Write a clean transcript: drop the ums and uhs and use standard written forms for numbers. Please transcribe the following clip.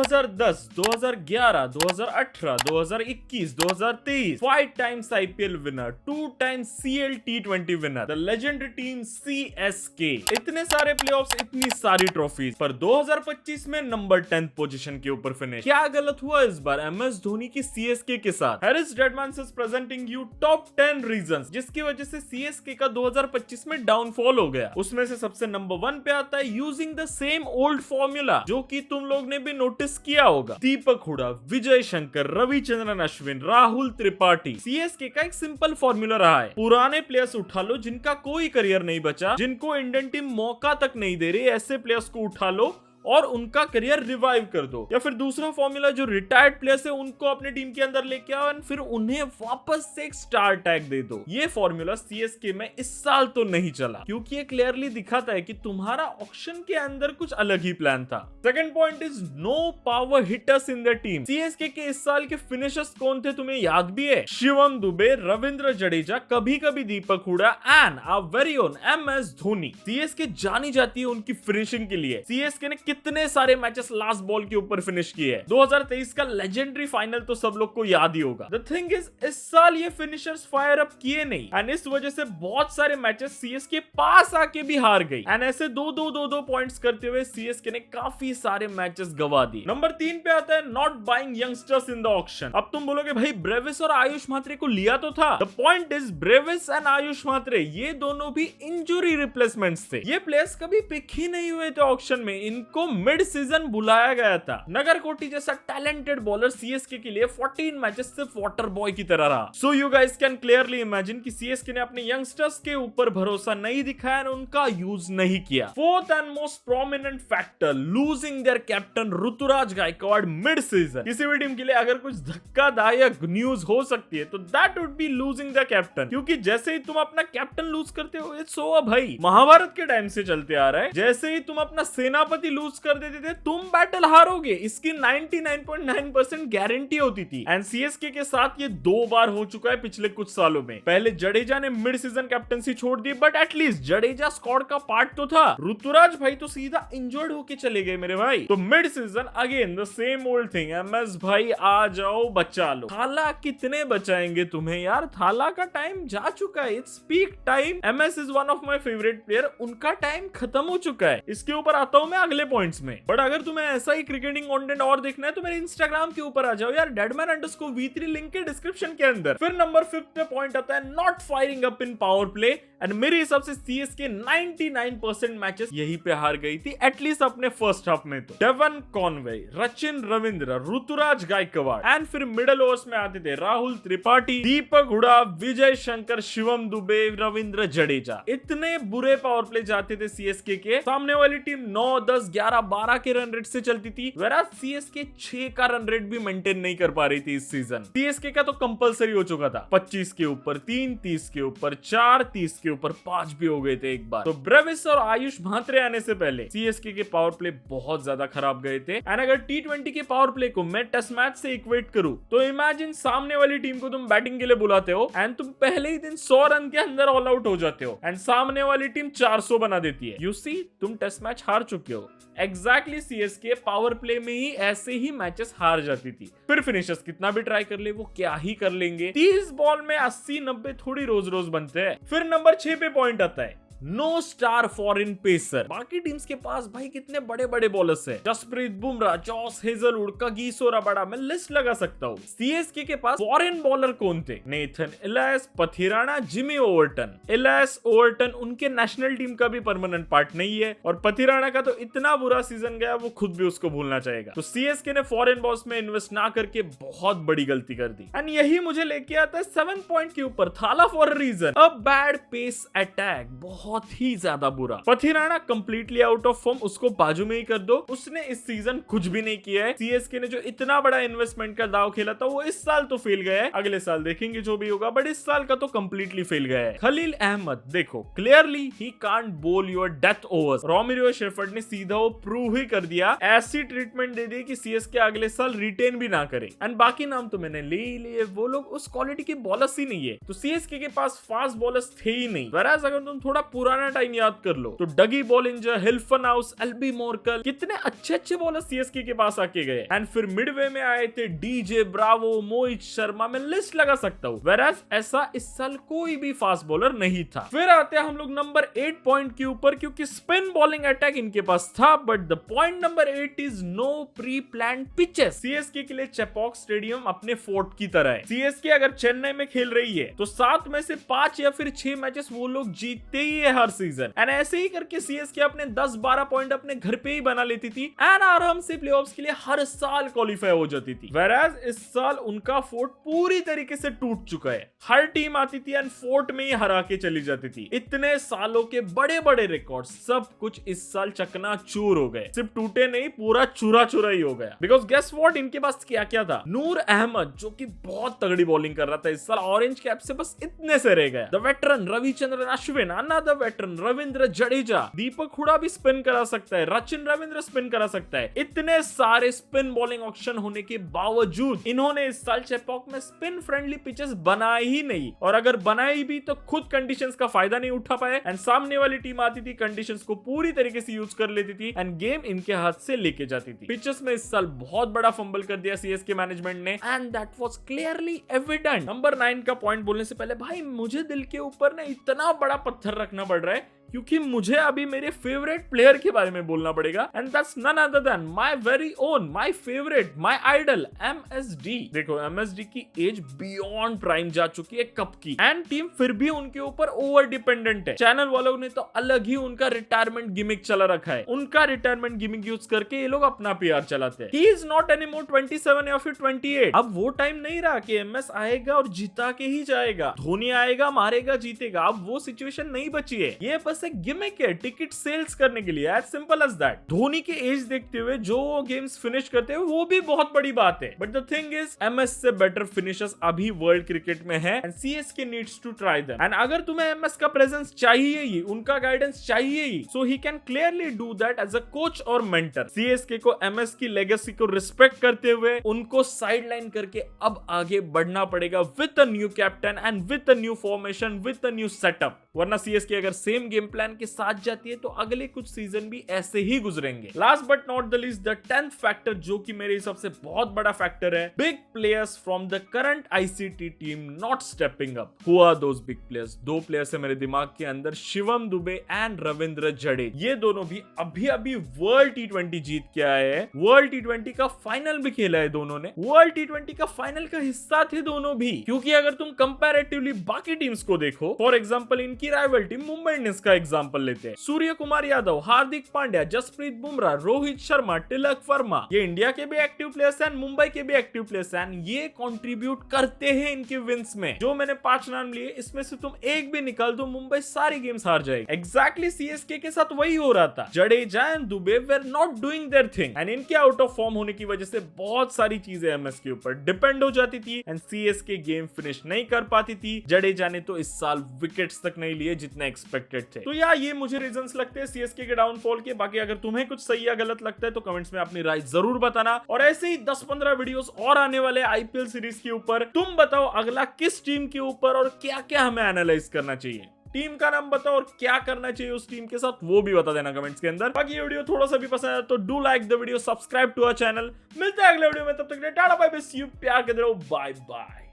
2010, 2011, 2018, 2021, 2023 5 times IPL winner, 2 times CL T20 winner, the legendary team CSK। इतने सारे playoffs, इतनी सारी ट्रॉफीज, पर 2025 में नंबर 10 पोजीशन के ऊपर फिनिश। क्या गलत हुआ इस बार MS धोनी की CSK के साथ? Harris Redmayne is presenting you top 10 reasons जिसकी वजह से CSK का 2025 में डाउनफॉल हो गया। उसमें से सबसे नंबर 1 पे आता है using the same old formula, जो कि तुम लोग ने भी नोटिस किया होगा। दीपक हुडा, विजय शंकर, रविचंद्रन अश्विन, राहुल त्रिपाठी। CSK का एक सिंपल फॉर्मूला रहा है, पुराने प्लेयर्स उठा लो जिनका कोई करियर नहीं बचा, जिनको इंडियन टीम मौका तक नहीं दे रही, ऐसे प्लेयर्स को उठा लो और उनका करियर रिवाइव कर दो। या फिर दूसरा फॉर्मूला, जो रिटायर्ड प्लेयर्स है उनको अपने टीम के अंदर लेके आओ और फिर उन्हें वापस से एक स्टार टैग दे दो। ये फॉर्मूला CSK में इस साल तो नहीं चला, क्योंकि ये क्लियरली दिखाता है कि तुम्हारा ऑक्शन के अंदर कुछ अलग ही प्लान था। Second point is no power hitters in the team. CSK के इस साल के फिनिशर्स कौन थे तुम्हें याद भी है? शिवम दुबे, रविंद्र जडेजा, कभी कभी Deepak Hooda and our very own MS Dhoni. CSK जानी जाती है उनकी फिनिशिंग के लिए। CSK ने कितने सारे मैचेस लास्ट बॉल के ऊपर फिनिश किए हैं। 2023 का लेजेंडरी फाइनल तो सब लोग को याद ही होगा। द थिंग इज, इस साल ये फिनिशर्स फायर अप किए नहीं एंड इस वजह से बहुत सारे मैचेस CSK पास आके भी हार गई एंड ऐसे दो पॉइंट्स करते हुए CSK ने काफी सारे मैचेस गवा दिए। नंबर 3 पे आता है not buying youngsters in the auction. अब तुम बोलोगे भाई ब्रेविस और आयुष म्हात्रे को लिया तो था। The point is, Brevis and Ayush Mhatre ये दोनों भी इंजुरी रिप्लेसमेंट्स थे। ये प्लेयर्स कभी पिक ही नहीं हुए थे ऑक्शन में, इनको मिड सीजन बुलाया गया था। नगरकोटी जैसा टैलेंटेड बॉलर CSK के लिए 14 मैचेस सिर्फ वाटर बॉय की तरह रहा। So you guys can clearly imagine कि CSK ने अपने यंगस्टर्स के ऊपर भरोसा नहीं दिखाया और उनका यूज नहीं किया। Fourth and most prominent factor, losing their captain Ruturaj Gaikwad mid season. किसी भी टीम के लिए अगर कुछ धक्कादायक न्यूज हो सकती है तो that would be losing the captain, क्योंकि जैसे ही तुम अपना कैप्टन लूज करते हो, इट्स ओवर भाई। महाभारत के टाइम से चलते आ रहा है, जैसे ही तुम अपना सेनापति लूज कर देते थे तुम बैटल हारोगे, इसकी 99.9% गारंटी होती थी। एंड CSK के साथ ये 2 बार हो चुका है पिछले कुछ सालों में। पहले जडेजा ने मिड सीजन कैप्टनसी छोड़ दी, बट एटलीस्ट जडेजा स्क्वाड का पार्ट तो था। ऋतुराज भाई तो सीधा इंजर्ड होके चले गए मेरे भाई। तो mid season again the same old thing, MS भाई आ जाओ बचा लो। थाला कितने बचाएंगे तुम्हें यार, थाला का टाइम जा चुका है, its peak time. MS is one of my favourite player, उनका टाइम खत्म हो चुका है। इसके ऊपर आता हूं मैं अगले पॉइंट्स में। बट अगर तुम्हें ऐसा ही क्रिकेटिंग कंटेंट और देखना है तो मेरे इंस्टाग्राम के ऊपर आ जाओ यार, deadman_v3 लिंक के डिस्क्रिप्शन के अंदर। फिर नंबर 5 पे पॉइंट आता है not firing up in power play and मेरे हिसाब से CSK 99% मैचेस यहीं पे हार गई थी, एटलीस्ट अपने फर्स्ट हाफ में। तो Devon Conway, Rachin Ravindra, Ruturaj Gaikwad and फिर मिडल ओवर्स में आते थे राहुल त्रिपाठी, दीपक हुडा, विजय शंकर, शिवम दुबे, रविंद्र जडेजा। इतने बुरे पावर प्ले जाते थे CSK के, सामने वाली टीम 9, 10, 11, 12 के रन रेट से चलती थी, whereas CSK 6 का रन रेट भी मेंटेन नहीं कर पा रही थी इस सीजन। CSK का तो कंपलसरी हो चुका था, 25 के ऊपर 3, 30 के ऊपर 4, 30 के ऊपर 5 भी हो गए थे एक बार। तो ब्रेविस और आयुष म्हात्रे आने से पहले CSK के पावर प्ले बहुत ज्यादा खराब गए थे। एंड अगर T20 के पावर प्ले को मैं टेस्ट मैच से इक्वेट करूं तो इमेजिन सामने वाली टीम को तुम बैटिंग के लिए बुलाते हो एंड तुम पहले ही दिन 100 रन के अंदर ऑल आउट हो जाते हो एंड सामने वाली टीम 400 बना देती है। यू सी, तुम टेस्ट मैच हार चुके हो। एग्जैक्टली CSK पावर प्ले में ही ऐसे ही मैचेस हार जाती थी। फिर फिनिशर्स कितना भी ट्राई कर ले वो क्या ही कर लेंगे, 30 बॉल में 80-90 थोड़ी रोज रोज बनते हैं। फिर नंबर 6 पे पॉइंट आता है नो स्टार फॉरेन पेसर। बाकी टीम्स के पास भाई कितने बड़े बड़े बॉलर्स हैं, Jasprit Bumrah, Josh Hazlewood, Kagiso Rabada, मैं लिस्ट लगा सकता हूँ। CSK के पास फॉरेन बॉलर कौन थे? Nathan Ilyas, Pathirana, Jimmy Overton. Ilyas, Overton उनके नेशनल टीम का भी परमानेंट पार्ट नहीं है और पथिराना का तो इतना बुरा सीजन गया वो खुद भी उसको भूलना चाहेगा। तो CSK ने फॉरेन बॉल्स में इन्वेस्ट ना करके बहुत बड़ी गलती कर दी एंड यही मुझे लेके आता है 7 पॉइंट के ऊपर, Thala for a reason, a bad pace attack, बहुत ही ज्यादा बुरा। Pathirana completely out of form, उसको बाजू में ही कर दो, उसने इस सीजन कुछ भी नहीं किया है। CSK ने जो इतना बड़ा इन्वेस्टमेंट का दाव खेला था वो इस साल तो फेल गया है, अगले साल देखेंगे जो भी होगा, बट इस साल का तो कंप्लीटली फेल गया है। खलील अहमद देखो, क्लियरली ही कांट बोल your death overs. Romeo shepherd ने सीधा वो प्रूव ही कर दिया, ऐसी ट्रीटमेंट दे दी कि CSK अगले साल रिटेन भी ना करे। एंड बाकी नाम तो मैंने ले ही लिए, वो लोग उस क्वालिटी के बॉलर्स ही नहीं है। तो CSK के पास फास्ट बॉलर्स थे ही नहीं। whereas अगर तुम थोड़ा पुराना टाइम याद कर लो तो डगी बॉलिंजर, हिल्फनहाउस, एल्बी मोर्कल, कितने अच्छे बॉलर सीएसके के पास आके गए। एंड फिर मिडवे में आए थे डीजे ब्रावो, मोहित शर्मा, मैं लिस्ट लगा सकता हूँ। वेराज ऐसा इस साल कोई भी फास्ट बॉलर नहीं था। फिर आते हैं हम लोग नंबर 8 पॉइंट के ऊपर, क्योंकि स्पिन बॉलिंग अटैक इनके पास था, but the point number 8 is no pre planned pitches. CSK के लिए चेपॉक स्टेडियम अपने फोर्ट की तरह है। सीएसके अगर चेन्नई में खेल रही है तो 7 में से 5 या फिर 6 मैचेस वो लोग जीतते ही है हर सीजन। एंड ऐसे ही करके सीएसके अपने 10-12 पॉइंट अपने घर पे ही बना लेती थी एंड आराम से प्लेऑफ्स के लिए हर साल क्वालिफाई हो जाती थी। वेराज इस साल उनका फोर्ट पूरी तरीके से टूट चुका है। हर टीम आती थी एंड फोर्ट में ही हरा के चली जाती थी। इतने सालों के बड़े बड़े रिकॉर्ड सब कुछ इस साल चकनाचूर हो गए। सिर्फ टूटे नहीं, पूरा चूरा चूरा ही हो गया। बिकॉज गेस व्हाट, इनके पास क्या क्या था। नूर अहमद जो कि बहुत तगड़ी बॉलिंग कर रहा था इस साल, ऑरेंज कैप से बस इतने से रह गया। The veteran Ravichandran Ashwin, another veteran Ravindra Jadeja, Deepak Hooda भी स्पिन करा सकता है, रचिन रविंद्र स्पिन करा सकता है। इतने सारे स्पिन बॉलिंग ऑप्शन होने के बावजूद इन्होंने इस साल चेपॉक में स्पिन फ्रेंडली पिचेस बनाए ही नहीं, और अगर बनाई भी तो खुद कंडीशंस का फायदा नहीं उठा पाए। एंड सामने वाली टीम आती थी, कंडीशंस को पूरी तरीके से यूज कर लेती थी एंड गेम इनके हाथ से लेके जाती थी। पिचेस में इस साल बहुत बड़ा फंबल कर दिया सीएसके मैनेजमेंट ने and that was clearly evident. Number 9 का पॉइंट बोलने से पहले भाई मुझे दिल के ऊपर ना इतना बड़ा पत्थर रखना पड़ रहा है, क्योंकि मुझे अभी मेरे फेवरेट प्लेयर के बारे में बोलना पड़ेगा and that's none other than my very own, my favourite, my idol MSD. देखो एमएसडी की एज बियॉन्ड प्राइम जा चुकी है कप की एंड टीम फिर भी उनके ऊपर ओवर डिपेंडेंट है। चैनल वालों ने तो अलग ही उनका रिटायरमेंट गिमिक चला रखा है। उनका रिटायरमेंट गिमिक यूज करके ये लोग अपना पीआर चलाते हैं। ही इज नॉट एनीमोर 27 या फिर 28। अब वो टाइम नहीं रहा कि एमएस आएगा और जिता के ही जाएगा, धोनी आएगा मारेगा जीतेगा। अब वो सिचुएशन नहीं बची है। ये बस एक गिमिक है टिकट सेल्स करने के लिए, as simple as that. Dhoni के एज देखते हुए जो वो गेम्स फिनिश करते हैं वो भी बहुत बड़ी बात है, but the thing is MS से बेटर फिनिशर्स अभी वर्ल्ड क्रिकेट में है and CSK needs to try them. And अगर तुम्हें एमएस का प्रेजेंस चाहिए ही, उनका गाइडेंस चाहिए ही, so he can clearly do that as a coach और मेंटर। सीएसके को एमएस की लेगेसी को रिस्पेक्ट करते हुए उनको साइडलाइन करके अब आगे बढ़ना पड़ेगा with a new captain and with a new formation, with a new setup. वरना सीएसके अगर सेम गेम प्लान के साथ जाती है तो अगले कुछ सीजन भी ऐसे ही गुजरेंगे। Last but not the least, the 10th factor जो कि मेरे हिसाब से बहुत बड़ा फैक्टर है, big players from the current ICT team not stepping up. Who are those big players? दो प्लेयर्स है मेरे दिमाग के अंदर, शिवम दुबे एंड रविंद्र जडेजा। ये दोनों भी अभी वर्ल्ड टी20 जीत के आए हैं। वर्ल्ड टी20 का फाइनल भी खेला है दोनों ने। वर्ल्ड टी20 का फाइनल का हिस्सा थे दोनों भी, क्योंकि अगर तुम कंपैरेटिवली बाकी टीम्स को देखो, फॉर एग्जांपल इनकी राइवल टीम मुंबई इंडियंस का एग्जांपल लेते हैं। सूर्य कुमार यादव, हार्दिक पांड्या, जसप्रीत बुमराह, रोहित शर्मा, तिलक वर्मा, ये इंडिया के भी एक्टिव प्लेयर्स हैं, मुंबई के भी एक्टिव प्लेयर्स हैं। ये कंट्रीब्यूट करते हैं इनके विंस में। जो मैंने 5 नाम लिए, इसमें से तुम एक भी निकाल दो, मुंबई सारी गेम्स हार जाएगी। एग्जैक्टली सीएसके के साथ वही हो रहा था। Jadeja and Dubey were not doing there thing and इनके आउट ऑफ फॉर्म होने की वजह से बहुत सारी चीजें एमएस के ऊपर डिपेंड हो जाती थी एंड सीएसके गेम फिनिश नहीं कर पाती थी। जडेजा ने तो इस साल विकेट्स तक नहीं लिए जितने एक्सपेक्टेड थे। तो यार ये मुझे रीजंस लगते हैं सीएसके के डाउनफॉल के। बाकी अगर तुम्हें कुछ सही या गलत लगता है तो कमेंट्स में अपनी राय जरूर बताना। और ऐसे ही 10-15 वीडियोस और आने वाले आईपीएल सीरीज के ऊपर। तुम बताओ अगला किस टीम के ऊपर और क्या क्या हमें एनालाइज करना चाहिए। टीम का नाम बताओ और क्या करना चाहिए उस टीम के साथ, वो भी बता देना कमेंट्स के अंदर। बाकी ये वीडियो थोड़ा सा भी पसंद आया तो do like the video, subscribe to our channel. मिलते हैं अगले वीडियो में, तब तक tata bye bye, see you, प्यार के दो, बाय बाय।